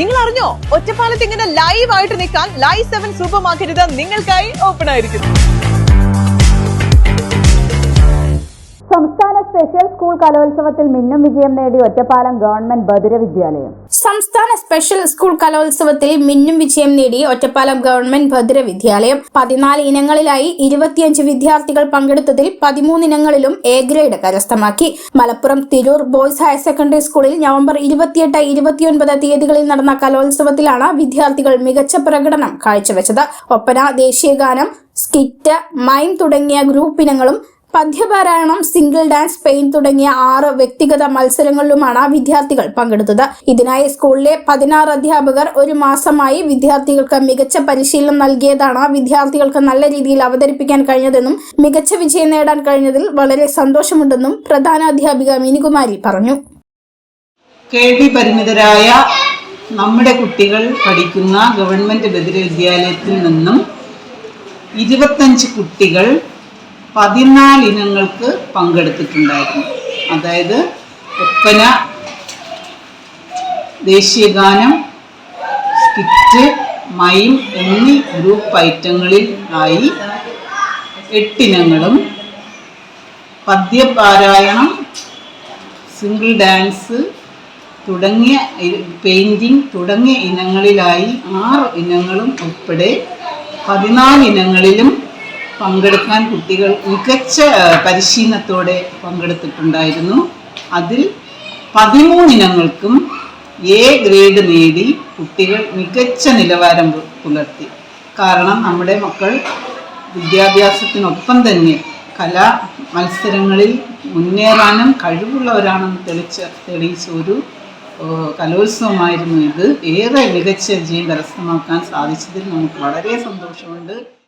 നിങ്ങൾ അറിഞ്ഞോ, ഒറ്റപ്പാലത്ത് ഇങ്ങനെ ലൈവ് ആയിട്ട് നിൽക്കാൻ ലൈവ് 7 സൂപ്പർ മാർക്കറ്റ് നിങ്ങൾക്കായി ഓപ്പൺ ആയിരിക്കുന്നു. സംസ്ഥാന സ്പെഷ്യൽ സ്കൂൾ കലോത്സവത്തിൽ മിന്നും വിജയം നേടി ഒറ്റപ്പാലം ഗവൺമെന്റ് ബദിര വിദ്യാലയം. സംസ്ഥാന സ്പെഷ്യൽ സ്കൂൾ കലോത്സവത്തിൽ മിന്നും വിജയം നേടി ഒറ്റപ്പാലം ഗവൺമെന്റ് ബദിര വിദ്യാലയം. 14 ഇനങ്ങളിലായി 25 വിദ്യാർത്ഥികൾ പങ്കെടുത്തതിൽ 13 ഇനങ്ങളിലും എ ഗ്രേഡ് കരസ്ഥമാക്കി. Malappuram Tirur boys higher secondary സ്കൂളിൽ നവംബർ 28, 29 തീയതികളിൽ നടന്ന കലോത്സവത്തിലാണ് വിദ്യാർത്ഥികൾ മികച്ച പ്രകടനം കാഴ്ചവെച്ചത്. ഒപ്പന, ദേശീയഗാനം, സ്കിറ്റ്, മൈം തുടങ്ങിയ ഗ്രൂപ്പ് ഇനങ്ങളും പദ്യപാരായണം, സിംഗിൾ ഡാൻസ്, പെയിന്റ് തുടങ്ങിയ 6 വ്യക്തിഗത മത്സരങ്ങളിലുമാണ് വിദ്യാർത്ഥികൾ പങ്കെടുത്തത്. ഇതിനായി സ്കൂളിലെ 16 അധ്യാപകർ 1 മാസമായി വിദ്യാർത്ഥികൾക്ക് മികച്ച പരിശീലനം നൽകിയതാണ് വിദ്യാർത്ഥികൾക്ക് നല്ല രീതിയിൽ അവതരിപ്പിക്കാൻ കഴിഞ്ഞതെന്നും മികച്ച വിജയം നേടാൻ കഴിഞ്ഞതിൽ വളരെ സന്തോഷമുണ്ടെന്നും പ്രധാന അധ്യാപിക മിനികുമാരി പറഞ്ഞു. കേൾവി പരിമിതരായ നമ്മുടെ കുട്ടികൾ പഠിക്കുന്ന ഗവൺമെന്റ് ബദിര വിദ്യാലയത്തിൽ നിന്നും 25 കുട്ടികൾ 14 ഇനങ്ങൾക്ക് പങ്കെടുത്തിട്ടുണ്ടായിരുന്നു. അതായത് ഒപ്പന, ദേശീയഗാനം, സ്കിറ്റ്, മൈം എന്നീ ഗ്രൂപ്പ് ഐറ്റങ്ങളിൽ ആയി 8 ഇനങ്ങളും, പദ്യപാരായണം, സിംഗിൾ ഡാൻസ് തുടങ്ങിയ പെയിന്റിംഗ് തുടങ്ങിയ ഇനങ്ങളിലായി 6 ഇനങ്ങളും ഉൾപ്പെടെ 14 ഇനങ്ങളിലും പങ്കെടുക്കാൻ കുട്ടികൾ മികച്ച പരിശീലനത്തോടെ പങ്കെടുത്തിട്ടുണ്ടായിരുന്നു. അതിൽ 13 ഇനങ്ങൾക്കും എ ഗ്രേഡ് നേടി കുട്ടികൾ മികച്ച നിലവാരം പുലർത്തി. കാരണം നമ്മുടെ മക്കൾ വിദ്യാഭ്യാസത്തിനൊപ്പം തന്നെ കലാ മത്സരങ്ങളിൽ മുന്നേറാനും കഴിവുള്ളവരാണെന്ന് തെളിയിച്ച ഒരു കലോത്സവമായിരുന്നു ഇത്. ഏറെ മികച്ച വിജയം കരസ്ഥമാക്കാൻ സാധിച്ചതിൽ നമുക്ക് വളരെ സന്തോഷമുണ്ട്.